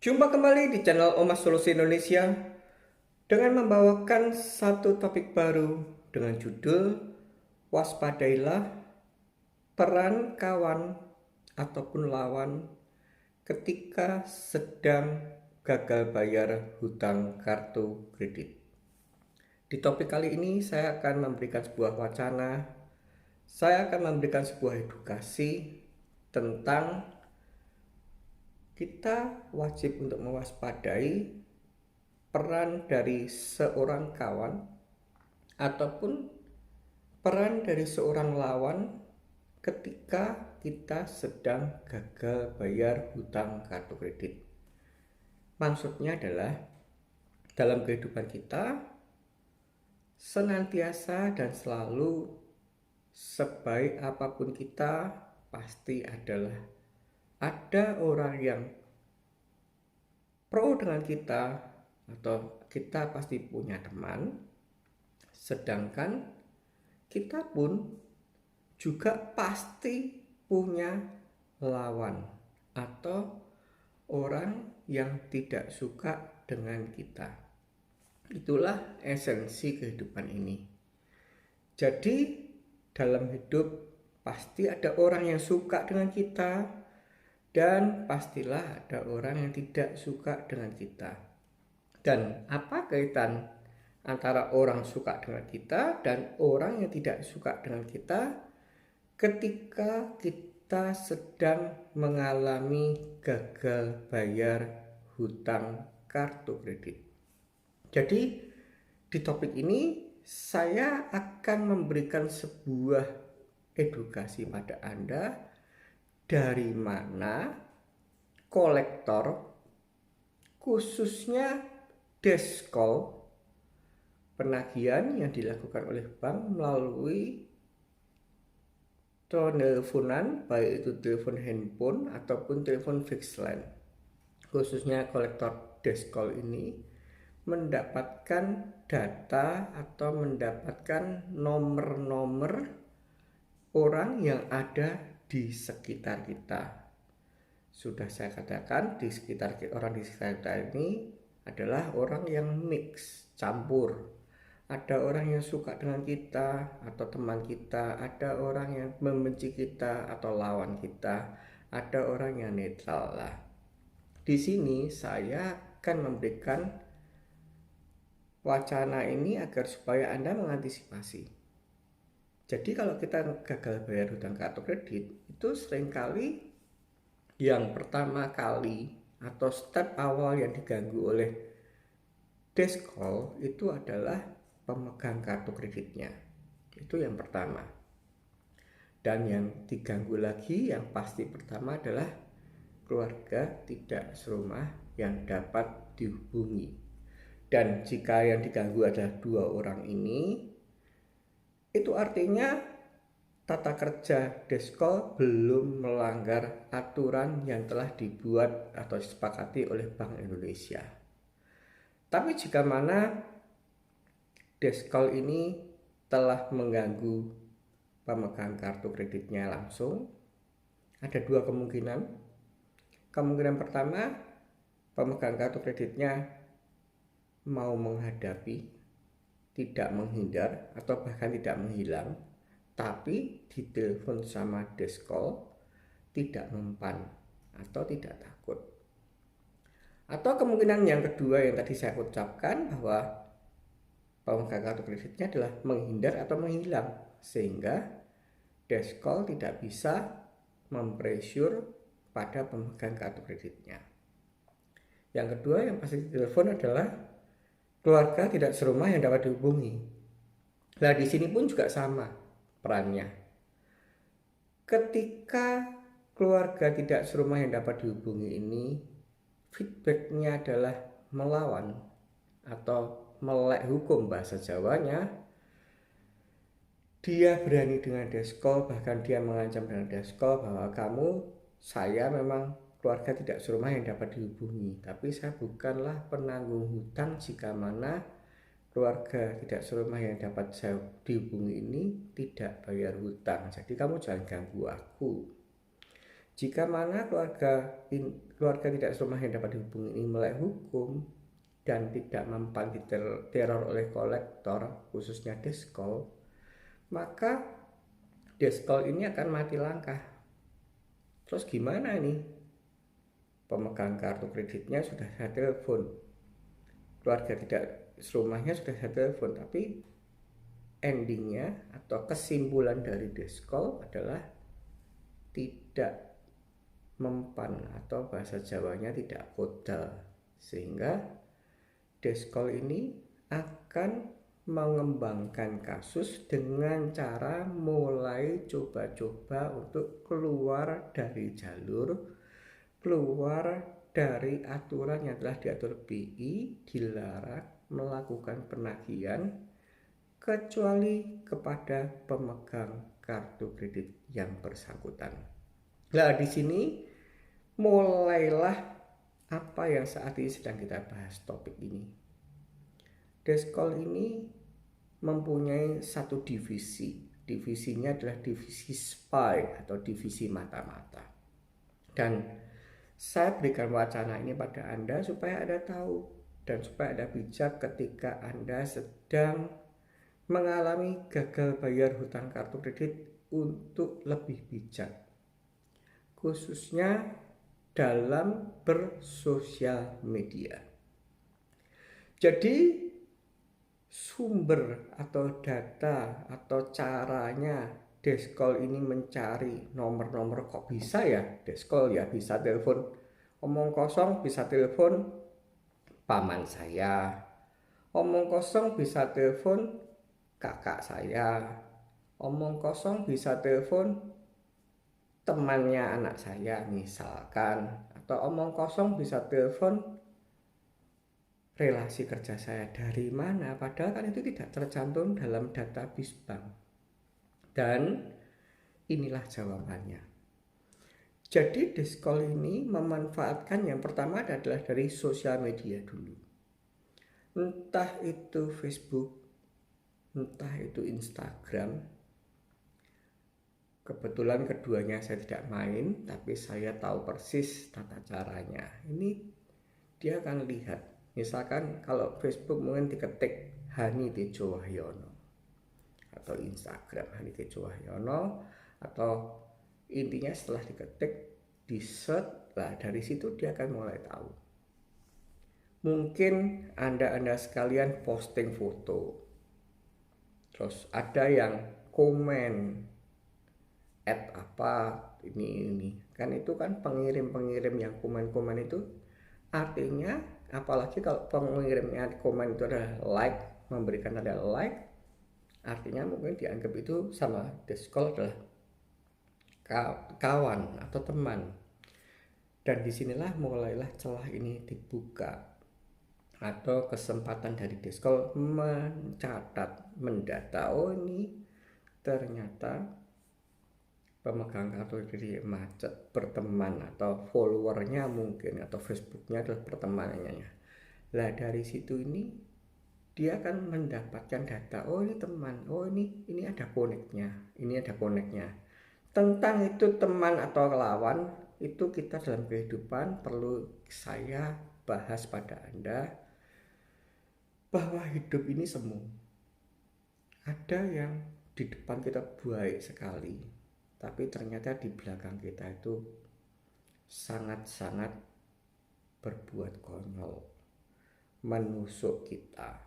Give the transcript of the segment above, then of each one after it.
Jumpa kembali di channel Omas Solusi Indonesia dengan membawakan satu topik baru dengan judul Waspadailah peran kawan ataupun lawan ketika sedang gagal bayar hutang kartu kredit. Di topik kali ini saya akan memberikan sebuah wacana, saya akan memberikan sebuah edukasi tentang kita wajib untuk mewaspadai peran dari seorang kawan ataupun peran dari seorang lawan ketika kita sedang gagal bayar hutang kartu kredit. Maksudnya adalah dalam kehidupan kita senantiasa dan selalu sebaik apapun kita pasti adalah ada orang yang pro dengan kita atau kita pasti punya teman, sedangkan kita pun juga pasti punya lawan atau orang yang tidak suka dengan kita. Itulah esensi kehidupan ini. Jadi dalam hidup pasti ada orang yang suka dengan kita, dan pastilah ada orang yang tidak suka dengan kita. Dan apa kaitan antara orang suka dengan kita dan orang yang tidak suka dengan kita ketika kita sedang mengalami gagal bayar hutang kartu kredit? Jadi di topik ini saya akan memberikan sebuah edukasi pada Anda dari mana kolektor, khususnya deskol, penagihan yang dilakukan oleh bank melalui teleponan, baik itu telepon handphone ataupun telepon fixed line, khususnya kolektor deskol ini mendapatkan data atau mendapatkan nomor-nomor orang yang ada di sekitar kita. Sudah saya katakan di sekitar orang di sekitar kita ini adalah orang yang mix, campur. Ada orang yang suka dengan kita atau teman kita, ada orang yang membenci kita atau lawan kita, ada orang yang netral lah. Di sini saya akan memberikan wacana ini agar supaya Anda mengantisipasi. Jadi kalau kita gagal bayar hutang kartu kredit, itu seringkali yang pertama kali atau step awal yang diganggu oleh deskol itu adalah pemegang kartu kreditnya. Itu yang pertama. Dan yang diganggu lagi yang pasti pertama adalah keluarga tidak serumah yang dapat dihubungi. Dan jika yang diganggu adalah dua orang ini, itu artinya tata kerja deskol belum melanggar aturan yang telah dibuat atau disepakati oleh Bank Indonesia. Tapi jika mana deskol ini telah mengganggu pemegang kartu kreditnya langsung, ada dua kemungkinan. Kemungkinan pertama, pemegang kartu kreditnya mau menghadapi, tidak menghindar atau bahkan tidak menghilang, tapi ditelepon sama deskol tidak mempan atau tidak takut. Atau kemungkinan yang kedua yang tadi saya ucapkan, bahwa pemegang kartu kreditnya adalah menghindar atau menghilang, sehingga deskol tidak bisa mempressure pada pemegang kartu kreditnya. Yang kedua yang pasti ditelepon adalah keluarga tidak serumah yang dapat dihubungi. Nah, di sini pun juga sama perannya. Ketika keluarga tidak serumah yang dapat dihubungi ini, feedbacknya adalah melawan atau melek hukum bahasa Jawanya. Dia berani dengan deskol, bahkan dia mengancam dengan deskol bahwa saya memang keluarga tidak serumah yang dapat dihubungi, tapi saya bukanlah penanggung hutang jika mana keluarga tidak serumah yang dapat saya dihubungi ini tidak bayar hutang. Jadi kamu jangan ganggu aku. Jika mana keluarga tidak serumah yang dapat dihubungi ini melek hukum dan tidak mempan diteror oleh kolektor, khususnya deskol, maka deskol ini akan mati langkah. Terus gimana ini? Pemegang kartu kreditnya sudah saya telepon, keluarga tidak serumahnya sudah saya telepon, tapi endingnya atau kesimpulan dari deskol adalah tidak mempan atau bahasa Jawanya tidak kodal, sehingga deskol ini akan mengembangkan kasus dengan cara mulai coba-coba untuk keluar dari jalur, keluar dari aturan yang telah diatur BI, dilarang melakukan penagihan kecuali kepada pemegang kartu kredit yang bersangkutan. Nah, di sini mulailah apa yang saat ini sedang kita bahas topik ini. Deskol ini mempunyai satu divisi. Divisinya adalah divisi spy atau divisi mata-mata. Dan saya berikan wacana ini pada Anda supaya Anda tahu dan supaya Anda bijak ketika Anda sedang mengalami gagal bayar hutang kartu kredit untuk lebih bijak, khususnya dalam bersosial media. Jadi sumber atau data atau caranya deskol ini mencari nomor-nomor, kok bisa ya deskol ya bisa telepon omong kosong, bisa telepon paman saya, omong kosong bisa telepon kakak saya, omong kosong bisa telepon temannya anak saya misalkan, atau omong kosong bisa telepon relasi kerja saya. Dari mana? Padahal kan itu tidak tercantum dalam database bank. Dan inilah jawabannya. Jadi deskol ini memanfaatkan yang pertama adalah dari sosial media dulu, entah itu Facebook, entah itu Instagram. Kebetulan keduanya saya tidak main, tapi saya tahu persis tata caranya. Ini dia akan lihat, misalkan kalau Facebook mungkin diketik Hani Tejo Wahyono, atau Instagram Hani Tejo Wahyono, atau intinya setelah diketik di search, lah dari situ dia akan mulai tahu. Mungkin anda sekalian posting foto, terus ada yang komen apa ini kan, itu kan pengirim yang komen itu artinya, apalagi kalau pengirimnya komen itu adalah like, memberikan ada like, artinya mungkin dianggap itu sama deskol adalah kawan atau teman. Dan disinilah mulailah celah ini dibuka atau kesempatan dari deskol mencatat, mendata, oh ini ternyata pemegang kartu kredit macet berteman, atau followernya mungkin atau Facebooknya adalah pertemanannya. Lah dari situ ini dia akan mendapatkan data, oh ini teman, oh ini ada koneknya. Tentang itu teman atau lawan, itu kita dalam kehidupan perlu saya bahas pada Anda bahwa hidup ini semu. Ada yang di depan kita baik sekali, tapi ternyata di belakang kita itu sangat-sangat berbuat konyol, menusuk kita.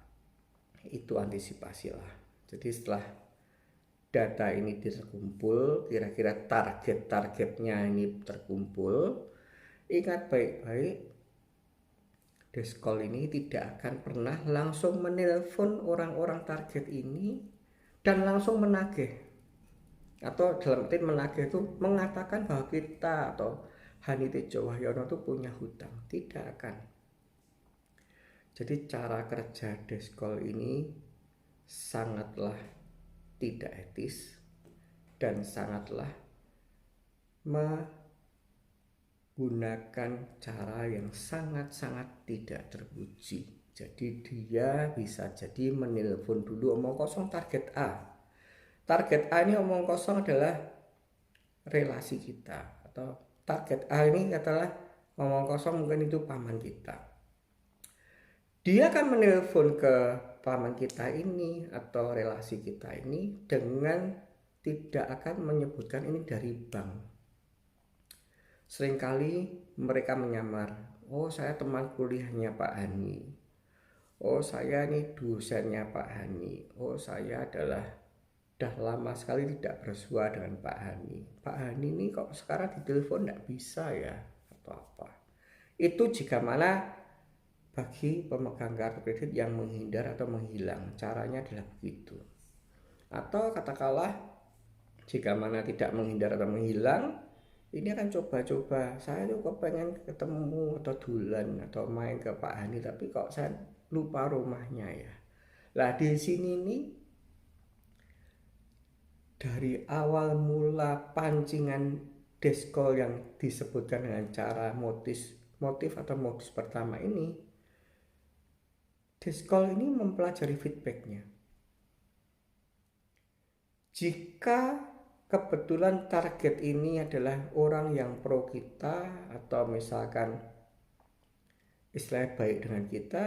Itu antisipasilah. Jadi setelah data ini terkumpul, kira-kira targetnya ini terkumpul, ingat baik-baik, deskol ini tidak akan pernah langsung menelpon orang-orang target ini dan langsung menagih, atau dalam arti menagih itu mengatakan bahwa kita atau Hani Tejo Wahyono itu punya hutang. Tidak akan. Jadi cara kerja deskol ini sangatlah tidak etis dan sangatlah menggunakan cara yang sangat-sangat tidak terpuji. Jadi dia bisa jadi menelpon dulu omong kosong target A. Target A ini omong kosong adalah relasi kita atau target A ini adalah ngomong kosong, mungkin itu paman kita. Dia akan menelpon ke paman kita ini atau relasi kita ini dengan tidak akan menyebutkan ini dari bank. Seringkali mereka menyamar, oh saya teman kuliahnya Pak Hani, oh saya ini dosennya Pak Hani, oh saya adalah dah lama sekali tidak bersua dengan Pak Hani. Pak Hani ini kok sekarang ditelepon tidak bisa ya atau apa. Itu jika mana bagi pemegang kartu kredit yang menghindar atau menghilang, caranya adalah begitu. Atau katakanlah jika mana tidak menghindar atau menghilang, ini akan coba-coba, saya tuh kok pengen ketemu atau dulan atau main ke Pak Hani, tapi kok saya lupa rumahnya ya. Lah di sini nih, dari awal mula pancingan deskol yang disebutkan dengan cara motif atau modus pertama ini, deskol ini mempelajari feedbacknya. Jika kebetulan target ini adalah orang yang pro kita atau misalkan istilahnya baik dengan kita,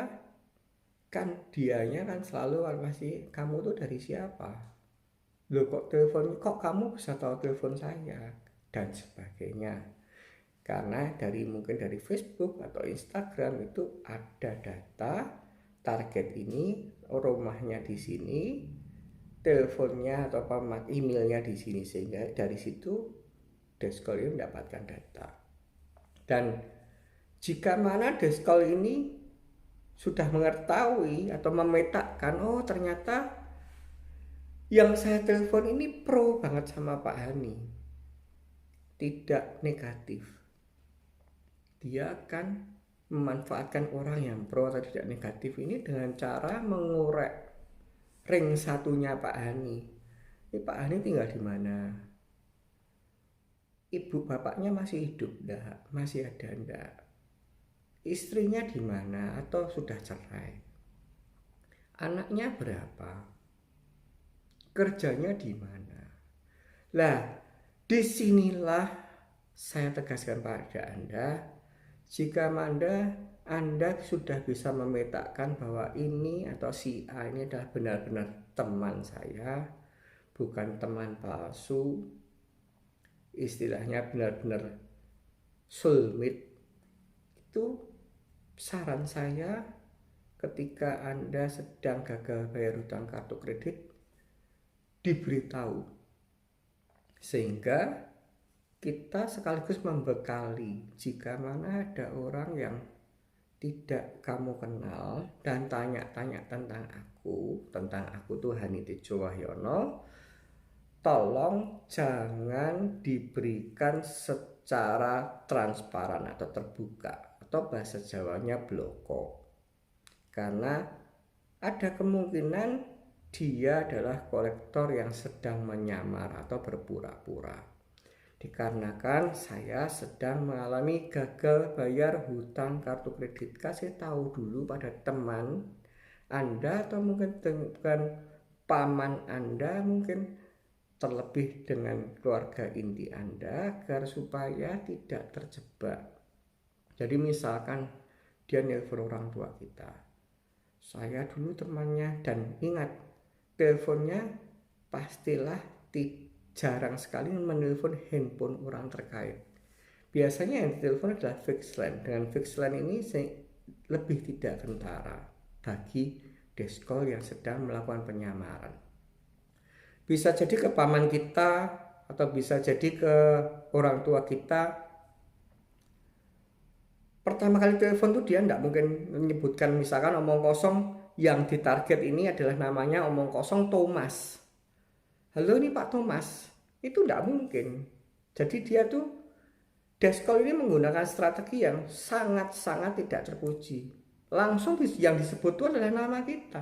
kan dianya kan selalu pasti, kamu tuh dari siapa? Loh kok telepon, kok kamu bisa tahu telepon saya? Dan sebagainya. Karena mungkin dari Facebook atau Instagram itu ada data target ini, rumahnya di sini, teleponnya atau emailnya di sini, sehingga dari situ deskol ini mendapatkan data. Dan jika mana deskol ini sudah mengetahui atau memetakan, oh ternyata yang saya telepon ini pro banget sama Pak Hani, tidak negatif, dia akan memanfaatkan orang yang pro atau tidak negatif ini dengan cara mengorek ring satunya Pak Hani. Ini Pak Hani tinggal di mana? Ibu bapaknya masih hidup enggak? Masih ada enggak? Istrinya di mana atau sudah cerai? Anaknya berapa? Kerjanya di mana? Lah, disinilah saya tegaskan pada Anda, jika Anda sudah bisa memetakan bahwa ini atau si A ini adalah benar-benar teman saya, bukan teman palsu, istilahnya benar-benar soulmate, itu saran saya ketika Anda sedang gagal bayar hutang kartu kredit, diberitahu, sehingga kita sekaligus membekali jika mana ada orang yang tidak kamu kenal dan tanya-tanya tentang aku tuh Hani Tejo Wahyono, tolong jangan diberikan secara transparan atau terbuka, atau bahasa Jawanya bloko, karena ada kemungkinan dia adalah kolektor yang sedang menyamar atau berpura-pura. Dikarenakan saya sedang mengalami gagal bayar hutang kartu kredit, kasih tahu dulu pada teman Anda atau mungkin dengan paman Anda, mungkin terlebih dengan keluarga inti Anda, agar supaya tidak terjebak. Jadi misalkan dia nelpon orang tua kita, saya dulu temannya, dan ingat teleponnya pastilah jarang sekali menelpon handphone orang terkait. Biasanya yang ditelepon adalah fixed line. Dengan fixed line ini lebih tidak kentara bagi deskol yang sedang melakukan penyamaran. Bisa jadi ke paman kita atau bisa jadi ke orang tua kita. Pertama kali telepon tuh dia tidak mungkin menyebutkan misalkan omong kosong, yang ditarget ini adalah namanya omong kosong Thomas. Halo ini Pak Thomas, itu tidak mungkin. Jadi dia tuh deskol ini menggunakan strategi yang sangat-sangat tidak terpuji. Langsung yang disebut itu adalah nama kita.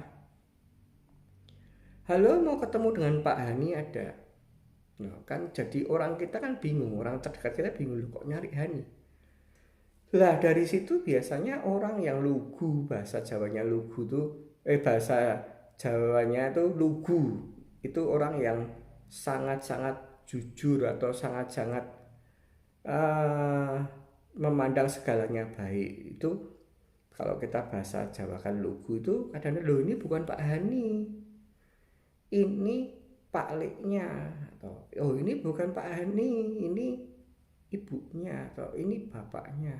Halo, mau ketemu dengan Pak Hani ada. Nah, kan jadi orang kita kan bingung, orang terdekat kita bingung, kok nyari Hani. Lah dari situ biasanya orang yang lugu, bahasa Jawanya lugu tuh bahasa Jawanya tuh lugu, itu orang yang sangat-sangat jujur atau sangat-sangat eh, memandang segalanya baik itu, kalau kita bahasa Jawa kan lugu itu kadang-kadang, loh ini bukan Pak Hani, ini Pak Leknya, atau oh ini bukan Pak Hani, ini ibunya, atau ini bapaknya,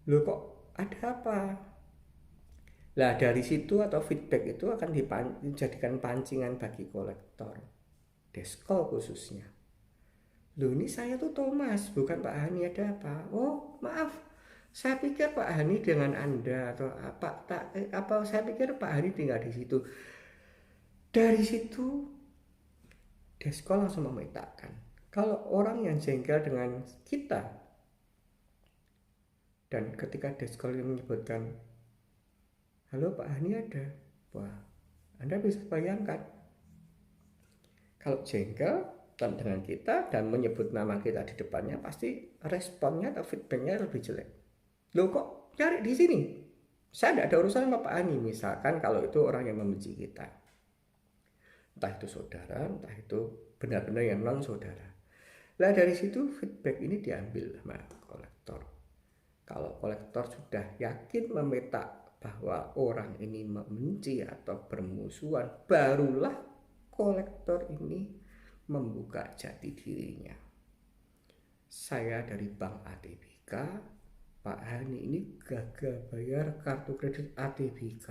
loh kok ada apa. Lah dari situ atau feedback itu akan dijadikan pancingan bagi kolektor deskol khususnya. Loh ini saya tuh Thomas, bukan Pak Hani, ada apa? Oh maaf, saya pikir Pak Hani dengan Anda, atau apa saya pikir Pak Hani tinggal di situ. Dari situ deskol langsung memetakan. Kalau orang yang jengkel dengan kita, dan ketika deskol menyebutkan, halo Pak Hani ada. Wah, Anda bisa bayangkan kalau jengkel dan dengan kita dan menyebut nama kita di depannya, pasti responnya atau feedbacknya lebih jelek. Loh kok cari di sini? Saya tidak ada urusan sama Pak Ani. Misalkan kalau itu orang yang membenci kita, entah itu saudara, entah itu benar-benar yang non saudara. Nah dari situ feedback ini diambil sama kolektor. Kalau kolektor sudah yakin memetak bahwa orang ini membenci atau bermusuhan, barulah kolektor ini membuka jati dirinya. Saya dari Bank ATBK, Pak Hani ini gagal bayar kartu kredit ATBK.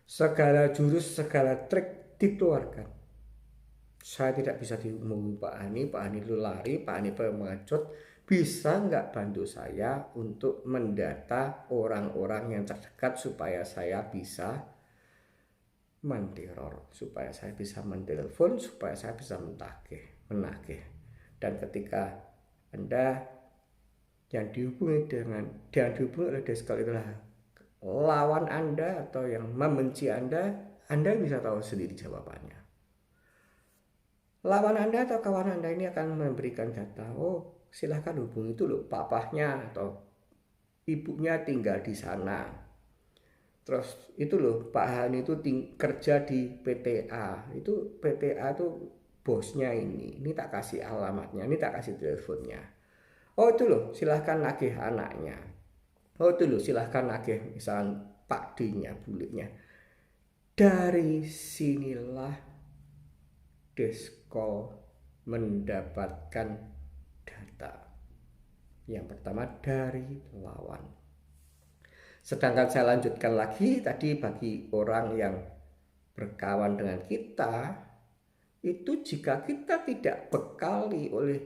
Segala jurus, segala trik dikeluarkan. Saya tidak bisa dihubungi Pak Hani itu lari, Pak Hani pengecut. Bisa nggak bantu saya untuk mendata orang-orang yang terdekat supaya saya bisa menteror, supaya saya bisa mentelepon, supaya saya bisa menagih. Dan ketika Anda yang dihubungi oleh deskal itulah lawan Anda atau yang membenci Anda bisa tahu sendiri jawabannya. Lawan Anda atau kawan Anda ini akan memberikan data, oh silahkan hubungi itu loh papahnya atau ibunya tinggal di sana. Terus itu loh Pak Hani itu kerja di PTA, itu PTA itu bosnya ini tak kasih alamatnya, ini tak kasih teleponnya. Oh itu loh silahkan nagih anaknya. Oh itu loh silahkan nagih misalnya Pak D-nya, buliknya. Dari sinilah deskol mendapatkan data. Yang pertama dari lawan. Sedangkan saya lanjutkan lagi tadi, bagi orang yang berkawan dengan kita, itu jika kita tidak bekali oleh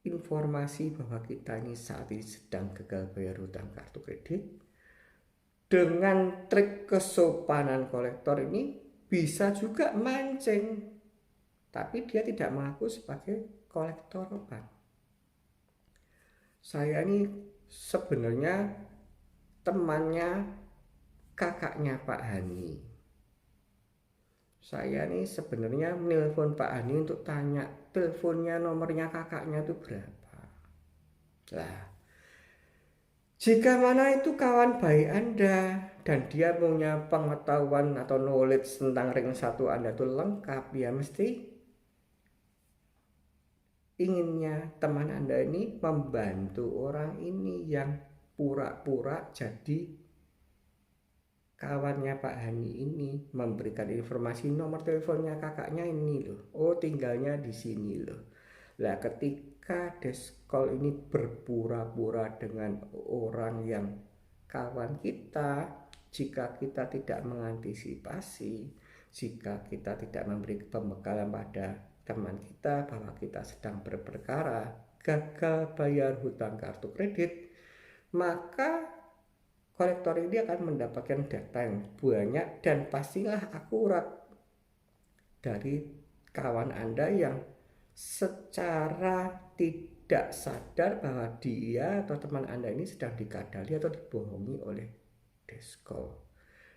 informasi bahwa kita ini saat ini sedang gagal bayar hutang kartu kredit, dengan trik kesopanan kolektor ini bisa juga mancing, tapi dia tidak mengaku sebagai kolektor bank. Saya ini sebenarnya temannya kakaknya Pak Hani. Saya nih sebenarnya menelpon Pak Hani untuk tanya teleponnya, nomornya kakaknya itu berapa. Lah, jika mana itu kawan baik Anda dan dia punya pengetahuan atau knowledge tentang ring 1 Anda itu lengkap, ya mesti inginnya teman Anda ini membantu orang ini yang pura-pura jadi kawannya Pak Hani ini, memberikan informasi nomor teleponnya kakaknya ini loh. Oh tinggalnya di sini loh. Lah ketika deskol ini berpura-pura dengan orang yang kawan kita, jika kita tidak mengantisipasi, jika kita tidak memberi pembekalan pada teman kita bahwa kita sedang berperkara gagal bayar hutang kartu kredit, maka kolektor ini akan mendapatkan data yang banyak dan pastilah akurat dari kawan Anda yang secara tidak sadar bahwa dia atau teman Anda ini sedang dikadali atau dibohongi oleh deskol.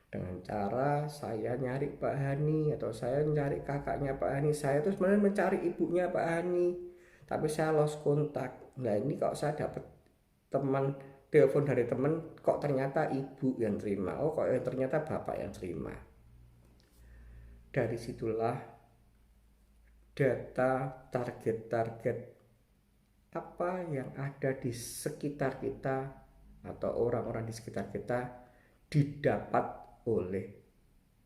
Dengan cara saya nyari Pak Hani atau saya nyari kakaknya Pak Hani, saya tuh sebenarnya mencari ibunya Pak Hani, tapi saya lost kontak. Nah ini kalau saya dapat telepon dari teman, kok ternyata ibu yang terima, oh kok ternyata bapak yang terima. Dari situlah data target-target apa yang ada di sekitar kita atau orang-orang di sekitar kita didapat oleh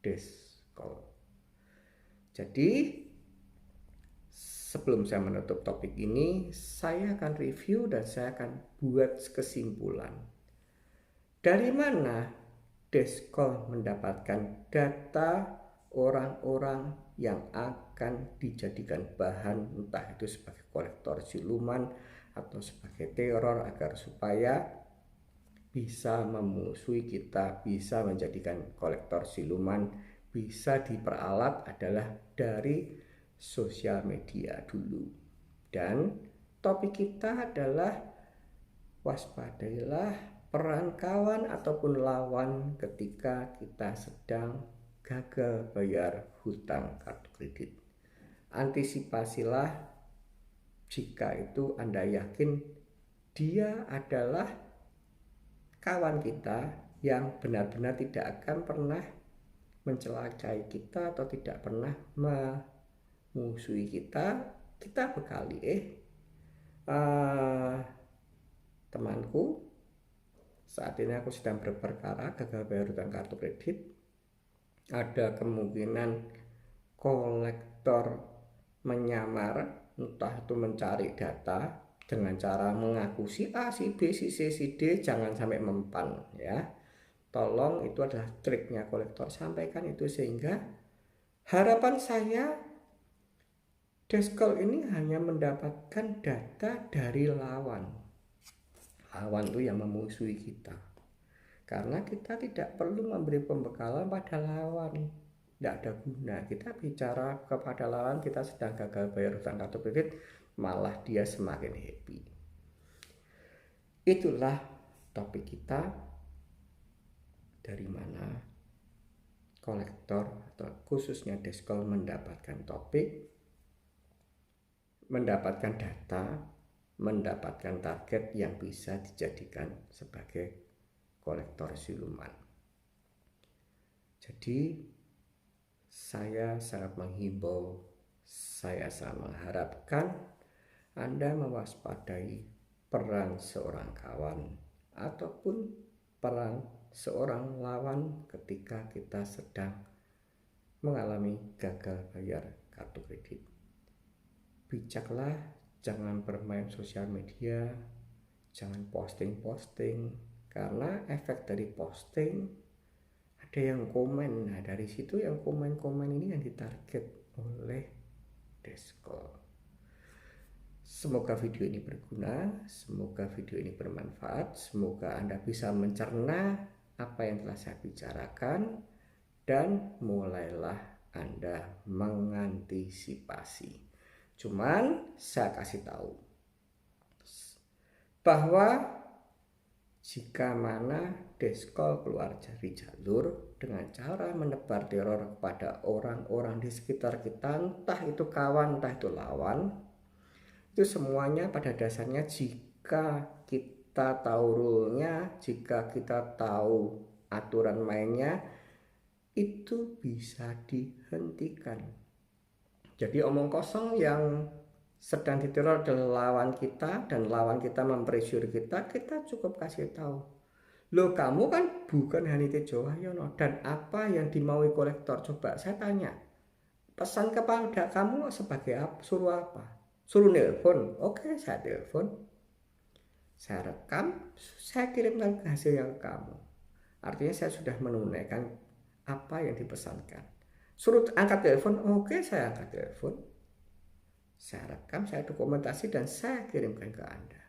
Deskol. Jadi sebelum saya menutup topik ini, saya akan review dan saya akan buat kesimpulan. Dari mana Deskol mendapatkan data orang-orang yang akan dijadikan bahan, entah itu sebagai kolektor siluman atau sebagai teror, agar supaya bisa memusuhi kita, bisa menjadikan kolektor siluman, bisa diperalat adalah dari sosial media dulu. Dan topik kita adalah waspadailah peran kawan ataupun lawan ketika kita sedang gagal bayar hutang kartu kredit. Antisipasilah jika itu Anda yakin dia adalah kawan kita yang benar-benar tidak akan pernah mencelakai kita atau tidak pernah memusuhi kita. Kita bekali temanku, saat ini aku sedang berperkara gagal bayar hutang kartu kredit. Ada kemungkinan kolektor menyamar, entah itu mencari data dengan cara mengaku si A, si B, si C, si D, jangan sampai mempan ya. Tolong, itu adalah triknya kolektor, sampaikan itu sehingga harapan saya Deskol ini hanya mendapatkan data dari lawan. Lawan itu yang memusuhi kita. Karena kita tidak perlu memberi pembekalan pada lawan. Tidak ada guna. Kita bicara kepada lawan kita sedang gagal bayar hutang kartu kredit, malah dia semakin happy. Itulah topik kita. Dari mana kolektor atau khususnya Deskol mendapatkan topik, mendapatkan data, mendapatkan target yang bisa dijadikan sebagai kolektor siluman. Jadi saya sangat menghimbau, saya sangat mengharapkan Anda mewaspadai peran seorang kawan ataupun peran seorang lawan ketika kita sedang mengalami gagal bayar kartu kredit. Bijaklah, jangan bermain sosial media, jangan posting-posting, karena efek dari posting ada yang komen. Nah, dari situ yang komen-komen ini yang ditarget oleh Deskol. Semoga video ini berguna, semoga video ini bermanfaat, semoga Anda bisa mencerna apa yang telah saya bicarakan dan mulailah Anda mengantisipasi. Cuman saya kasih tahu bahwa jika mana Deskol keluar dari jalur dengan cara menebar teror kepada orang-orang di sekitar kita, entah itu kawan, entah itu lawan, itu semuanya pada dasarnya jika kita tahu rule-nya, jika kita tahu aturan mainnya, itu bisa dihentikan. Jadi omong kosong yang sedang diteror adalah lawan kita, dan lawan kita mempressure kita, kita cukup kasih tahu, loh kamu kan bukan Hanite Jowahyono, dan apa yang dimaui kolektor? Coba saya tanya, pesan kepada kamu sebagai apa? Suruh apa? Suruh nelpon. Oke, saya telepon, saya rekam, saya kirimkan ke hasil yang kamu. Artinya saya sudah menunaikan apa yang dipesankan. Suruh angkat telepon, oke, saya angkat telepon, saya rekam, saya dokumentasi, dan saya kirimkan ke Anda.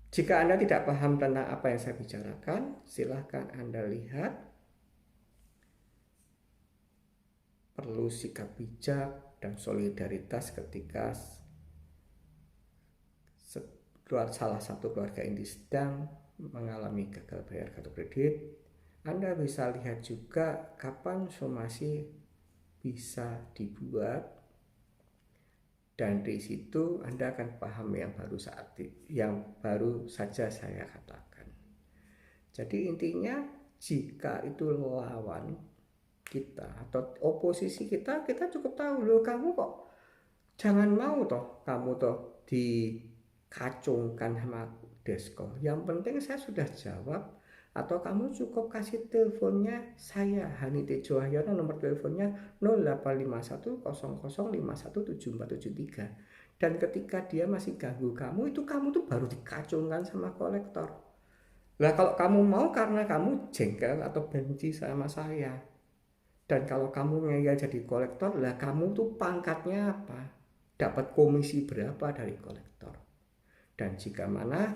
Jika Anda tidak paham tentang apa yang saya bicarakan, silahkan Anda lihat. Perlu sikap bijak dan solidaritas ketika salah satu keluarga inti sedang mengalami gagal bayar kartu kredit. Anda bisa lihat juga kapan somasi bisa dibuat, dan di situ Anda akan paham yang baru saja saya katakan. Jadi intinya, jika itu lawan, kita atau oposisi kita, kita cukup tahu loh, kamu kok jangan mau toh kamu toh dikacungkan sama Deskom. Yang penting saya sudah jawab, atau kamu cukup kasih teleponnya saya Hani Tejo Wahyono, nomor teleponnya 085100517473. Dan ketika dia masih ganggu kamu, itu kamu tuh baru dikacungkan sama kolektor. Lah kalau kamu mau karena kamu jengkel atau benci sama saya, dan kalau kamu ngeyel jadi kolektor, lah kamu tuh pangkatnya apa? Dapat komisi berapa dari kolektor? Dan jika mana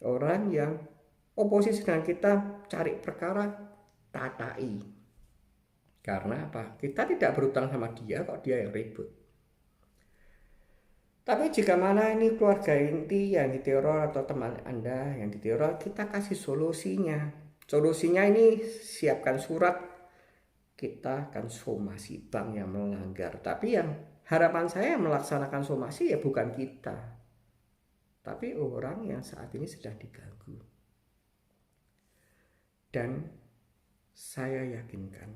orang yang oposisi dengan kita cari perkara, tatai. Karena apa? Kita tidak berutang sama dia kok dia yang ribut. Tapi jika mana ini keluarga inti yang diteror atau teman Anda yang diteror, kita kasih solusinya. Solusinya ini siapkan surat, kita akan somasi bank yang melanggar. Tapi yang harapan saya melaksanakan somasi ya bukan kita, tapi orang yang saat ini sedang diganggu. Dan saya yakinkan,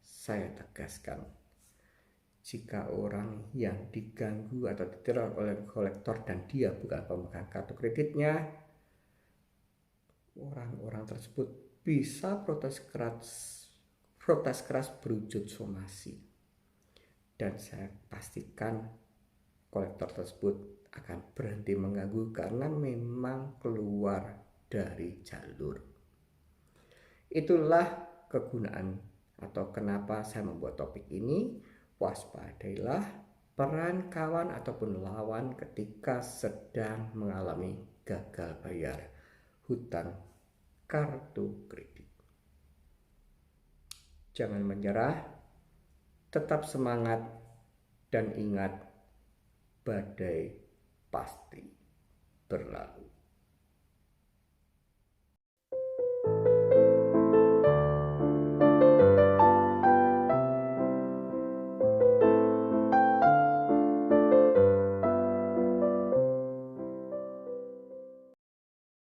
saya tegaskan, jika orang yang diganggu atau diteror oleh kolektor dan dia bukan pemegang kartu kreditnya, orang-orang tersebut bisa protes keras berwujud somasi. Dan saya pastikan kolektor tersebut akan berhenti mengganggu karena memang keluar dari jalur. Itulah kegunaan atau kenapa saya membuat topik ini. Waspadailah peran kawan ataupun lawan ketika sedang mengalami gagal bayar hutang kartu kredit. Jangan menyerah, tetap semangat, dan ingat, badai pasti berlalu.